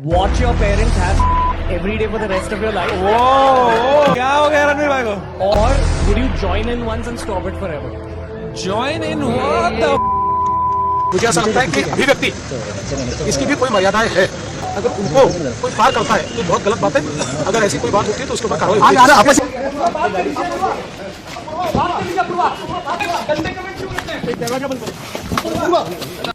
watch your parents have every day for the rest of your life? वो क्या हो गया रणवीर भाई को? Or would you join in once and stop it forever? Join in what the? मुझे ऐसा लगता है कि अभिव्यक्ति इसकी भी कोई मर्यादाएं है। अगर उनको कोई पार करता है तो बहुत गलत बात है। अगर ऐसी कोई बात होती है तो उसके ऊपर कार्रवाई होती है।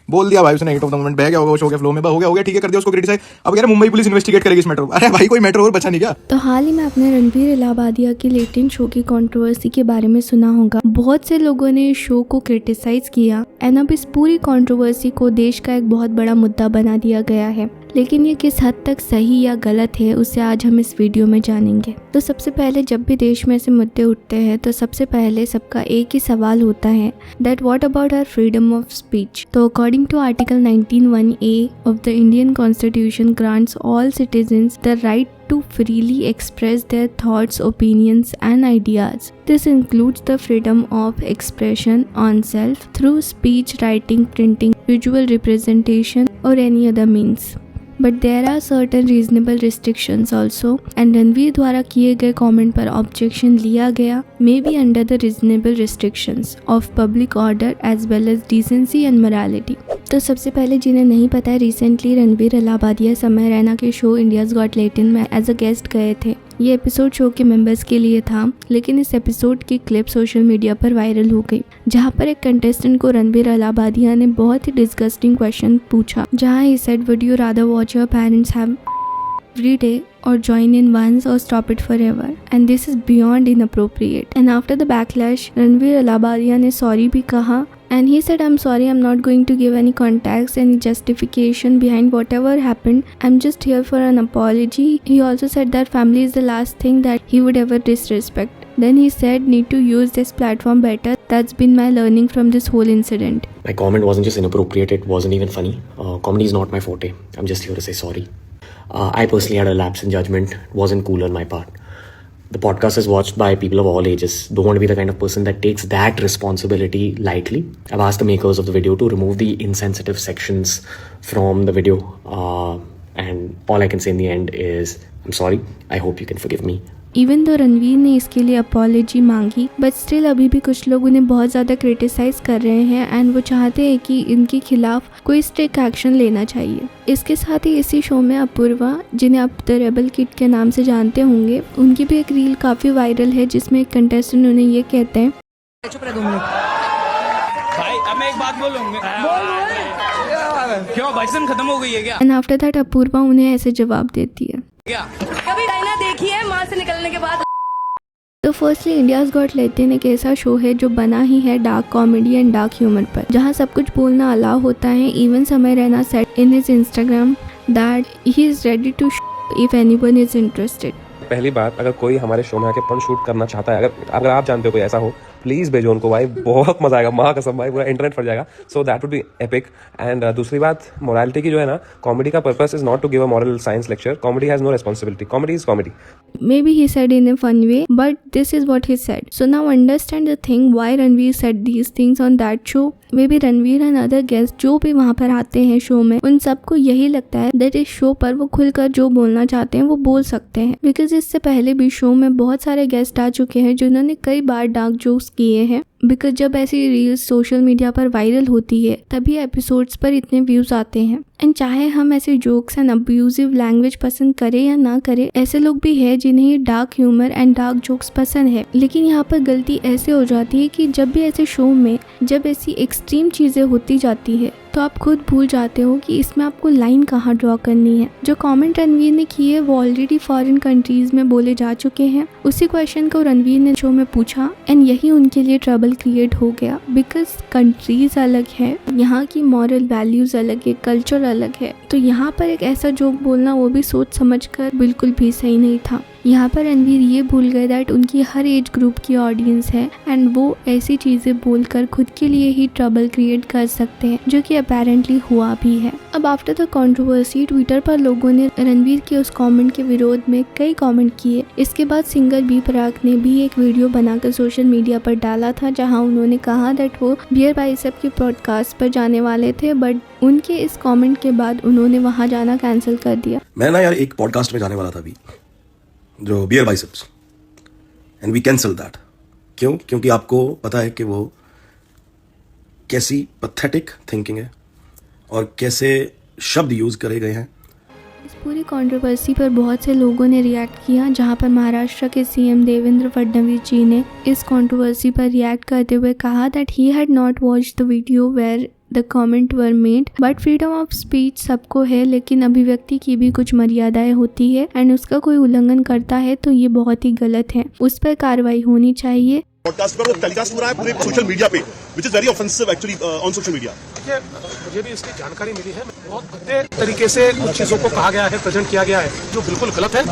बोल दिया भाई उसने, हिट ऑफ द मोमेंट बह गया होगा, वो शो के फ्लो में हो गया ठीक है, कर दिया उसको क्रिटिसाइज। अब कह रहे मुंबई पुलिस इन्वेस्टिगेट करेगी इस मैटर को। अरे भाई कोई मैटर और बचा नहीं क्या? तो हाल ही में आपने रणवीर इलाहाबादिया की लेटेंट शो की कंट्रोवर्सी के बारे में सुना होगा। बहुत से लोगों ने इस शो को क्रिटिसाइज किया एंड अब इस पूरी कंट्रोवर्सी को देश का एक बहुत बड़ा मुद्दा बना दिया गया है। लेकिन ये किस हद तक सही या गलत है उसे आज हम इस वीडियो में जानेंगे। तो सबसे पहले जब भी देश में ऐसे मुद्दे उठते हैं तो सबसे पहले सबका एक ही सवाल होता है that what about our freedom of speech. तो according to article 19(1)(a of the Indian constitution grants all citizens the right to freely express their thoughts, opinions and ideas. This includes the freedom of expression on self through speech, writing, printing, visual representation or any other means. But there are certain reasonable restrictions also and Ranveer द्वारा किए गए comment पर objection लिया गया may be under the reasonable restrictions of public order as well as decency and morality. तो सबसे पहले जिन्हें नहीं पता है, रिसेंटली रणवीर इलाहाबादिया समय रैना के शो इंडियाज़ गॉट टैलेंट में एज अ गेस्ट गए थे। ये एपिसोड शो के मेंबर्स के लिए था, लेकिन इस एपिसोड की क्लिप सोशल मीडिया पर वायरल हो गई, जहां पर एक कंटेस्टेंट को रणवीर इलाहाबादिया ने बहुत ही डिस्गस्टिंग क्वेश्चन पूछा, जहां he said would you rather watch your parents have every day or join in once or stop it forever, and this is beyond inappropriate. And after the backlash, Ranveer Allahbadia ने sorry भी कहा and he said I'm sorry, I'm not going to give any context, any justification behind whatever happened. I'm just here for an apology. He also said that family is the last thing that he would ever disrespect. Then he said need to use this platform better. That's been my learning from this whole incident. My comment wasn't just inappropriate, it wasn't even funny. Comedy is not my forte. I'm just here to say sorry. I personally had a lapse in judgment. It wasn't cool on my part. The podcast is watched by people of all ages. Don't want to be the kind of person that takes that responsibility lightly. I've asked the makers of the video to remove the insensitive sections from the video. And all I can say in the end is, I'm sorry. I hope you can forgive me. Even though Ranveer ने इसके लिए apology मांगी, but still अभी भी कुछ लोग उन्हें बहुत ज़्यादा क्रिटिसाइज कर रहे हैं एंड वो चाहते हैं कि इनके खिलाफ कोई स्ट्रिक्ट एक्शन लेना चाहिए। इसके साथ ही इसी शो में अपूर्वा, जिन्हें आप द रेबल किड के नाम से जानते होंगे, उनकी भी एक रील काफ़ी वायरल है जिसमें एक कंटेस्टेंट उन्हें ये कहते हैं, चुप रह 2 मिनट भाई, अब मैं एक बात बोलूंगा। क्यों भाषण खत्म हो गई है क्या? एंड आफ्टर दैट अपूर्वा उन्हें ऐसे जवाब देती है, क्या कभी डायना देखी है माँ से निकलने के बाद? तो फर्स्टली इंडियाज़ गॉट टैलेंट एक ऐसा शो है जो बना ही है dark comedy and dark humour पर, जहाँ सब कुछ बोलना अलाउ होता है। Even Samay Raina said in his Instagram that he is ready to if anyone is interested. पहली बात, अगर कोई हमारे शो में आके पन शूट करना चाहता है, अगर आप जानते हो कोई ऐसा हो, प्लीज़ भेजो उनको भाई, बहुत मजा आएगा, माँ कसम भाई, पूरा इंटरनेट फट जाएगा। So that would be epic. And दूसरी बात, मोरालिटी की जो है ना, कॉमेडी का purpose is not to give a moral science lecture. Comedy has no responsibility, comedy is comedy. Maybe he said in a fun way, but this is what he said. So now understand the thing why Ranveer said these things on that show. Maybe Ranveer and other guests जो भी वहाँ पर आते हैं show में, उन सबको यही लगता है that इस शो पर वो खुलकर जो बोलना चाहते हैं वो बोल सकते हैं, बिकॉज इससे पहले भी शो में बहुत सारे गेस्ट आ चुके हैं जिन्होंने कई बार डार्क जोक्स किए हैं। बिकॉज जब ऐसी रील्स सोशल मीडिया पर वायरल होती है तभी एपिसोड्स पर इतने व्यूज आते हैं। एंड चाहे हम ऐसे जोक्स एंड अब्यूजिव लैंग्वेज पसंद करें या ना करें, ऐसे लोग भी हैं जिन्हें ये dark humour and dark jokes पसंद है। लेकिन यहाँ पर गलती ऐसे हो जाती है कि जब भी ऐसे शो में जब ऐसी एक्सट्रीम चीज़ें होती जाती है तो आप खुद भूल जाते हो कि इसमें आपको लाइन कहाँ ड्रॉ करनी है। जो कमेंट रणवीर ने किए वो ऑलरेडी फॉरेन कंट्रीज में बोले जा चुके हैं। उसी क्वेश्चन को रणवीर ने शो में पूछा एंड यही उनके लिए ट्रबल क्रिएट हो गया, बिकॉज कंट्रीज अलग है, यहाँ की मॉरल वैल्यूज अलग है, कल्चर अलग है। तो यहाँ पर एक ऐसा जोक बोलना वो भी सोच समझ कर बिल्कुल भी सही नहीं था। यहाँ पर रणवीर ये भूल गए दैट उनकी हर एज ग्रुप की ऑडियंस है एंड वो ऐसी चीज़ें बोलकर खुद के लिए ही ट्रबल क्रिएट कर सकते हैं, जो कि अपेरेंटली हुआ भी है। अब आफ्टर द कंट्रोवर्सी ट्विटर पर लोगों ने रणवीर के उस कमेंट के विरोध में कई कमेंट किए। इसके बाद सिंगर बी प्राक ने भी एक वीडियो बनाकर सोशल मीडिया पर डाला था, जहां उन्होंने कहा दैट वो बियर बाइसेप के पॉडकास्ट पर जाने वाले थे, बट उनके इस कमेंट के बाद उन्होंने वहां जाना कैंसिल कर दिया। मैं ना यार एक पॉडकास्ट में जाने वाला था अभी, जो beer biceps, and we cancel that. क्यों? क्योंकि आपको पता है कि वो कैसी पैथेटिक थिंकिंग है और कैसे शब्द यूज करे गए हैं। इस पूरी कंट्रोवर्सी पर बहुत से लोगों ने रिएक्ट किया, जहां पर महाराष्ट्र के सीएम देवेंद्र फडणवीस जी ने इस कंट्रोवर्सी पर रिएक्ट करते हुए कहा that he had not watched the video where the comment were made, but freedom of speech सबको है, लेकिन अभिव्यक्ति की भी कुछ मर्यादाएं होती है एंड उसका कोई उल्लंघन करता है तो ये बहुत ही गलत है, उस पर कार्रवाई होनी चाहिए। पॉडकास्ट पर वो टेलीकास्ट हो रहा है पूरे सोशल मीडिया पे, which is very offensive actually on social media. देखिए, मुझे भी इसकी जानकारी मिली है। बहुत भद्दे तरीके से कुछ चीज़ों को कहा गया है, प्रेजेंट किया गया है, जो बिल्कुल गलत है।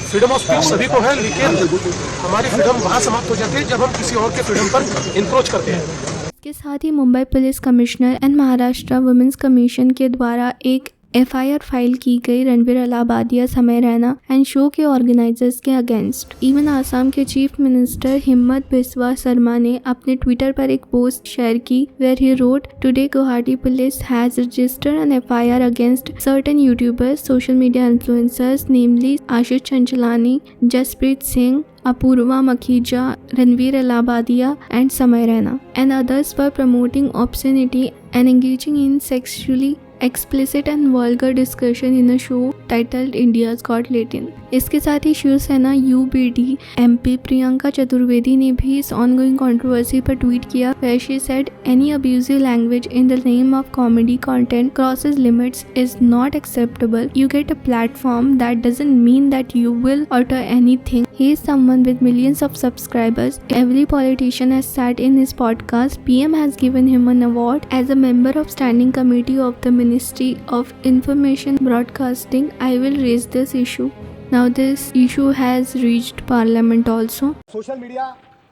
फ्रीडम ऑफ स्पीच सभी को है, लेकिन हमारी फ्रीडम वहाँ समाप्त हो जाती है जब हम किसी और के फ्रीडम पर इंक्रोच करते हैं। इसके साथ ही Mumbai police commissioner and Maharashtra women's commission के द्वारा एक एफआईआर फाइल की गई रणवीर अलाहाबादिया, समय रैना एंड शो के ऑर्गेनाइजर्स के अगेंस्ट। इवन आसाम के चीफ मिनिस्टर हिम्मत बिस्वा शर्मा ने अपने ट्विटर पर एक पोस्ट शेयर की where he wrote, today Guwahati police has registered an FIR against certain YouTubers, social media influencers namely Ashish Chanchlani, Jaspreet Singh, Apurva Makhija, Ranveer Alahabadia and Samay Raina and others for promoting obscenity and engaging in sexually explicit and vulgar discussion in a show titled India's Got Latin। इसके साथ ही Shiv Sena यूबीडी MP Priyanka Chaturvedi ने भी इस ongoing controversy पर tweet किया where she said any abusive language in the name of comedy content crosses limits is not acceptable. You get a platform, that doesn't mean that you will utter anything. He is someone with millions of subscribers. Every politician has sat in his podcast. PM has given him an award as a member of standing committee of the Ministry of Information Broadcasting. I will raise this issue. Now this issue has reached Parliament also. Social media,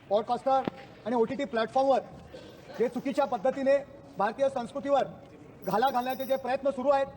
podcaster आणि OTT प्लॅटफॉर्मवर जे चुकीच्या पद्धतीने भारतीय संस्कृतीवर घाला घालण्याचे जे प्रयत्न सुरू आहेत,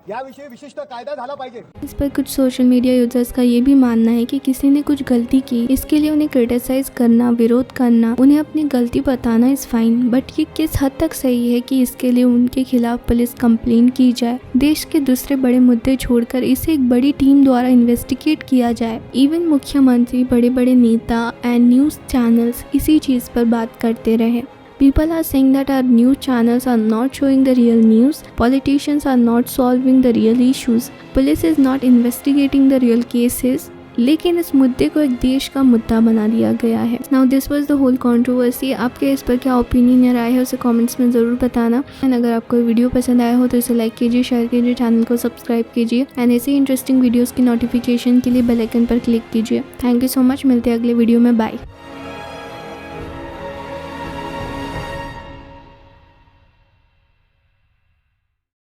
याविषयी विशिष्ट कायदा झाला पाहिजे। इस पर कुछ सोशल मीडिया यूजर्स का ये भी मानना है कि किसी ने कुछ गलती की, इसके लिए उन्हें क्रिटिसाइज करना, विरोध करना, उन्हें अपनी गलती बताना इज फाइन, बट ये किस हद तक सही है कि इसके लिए उनके खिलाफ पुलिस कंप्लेन की जाए, देश के दूसरे बड़े मुद्दे छोड़कर इसे एक बड़ी टीम द्वारा इन्वेस्टिगेट किया जाए। इवन मुख्यमंत्री, बड़े बड़े नेता एंड न्यूज चैनल्स इसी चीज पर बात करते रहे। People are saying that our news channels are not showing the real news, politicians are not solving the real issues, police is not investigating the real cases, लेकिन इस मुद्दे को एक देश का मुद्दा बना दिया गया है। Now this was the whole controversy। आपके इस पर क्या ओपिनियन या राय है उसे कमेंट्स में ज़रूर बताना। एंड अगर आपको वीडियो पसंद आया हो तो इसे लाइक कीजिए, शेयर कीजिए, चैनल को सब्सक्राइब कीजिए एंड ऐसे इंटरेस्टिंग वीडियोज़ की नोटिफिकेशन के लिए बेल आइकन पर क्लिक कीजिए। थैंक यू सो मच, मिलते हैं अगले वीडियो में, बाय।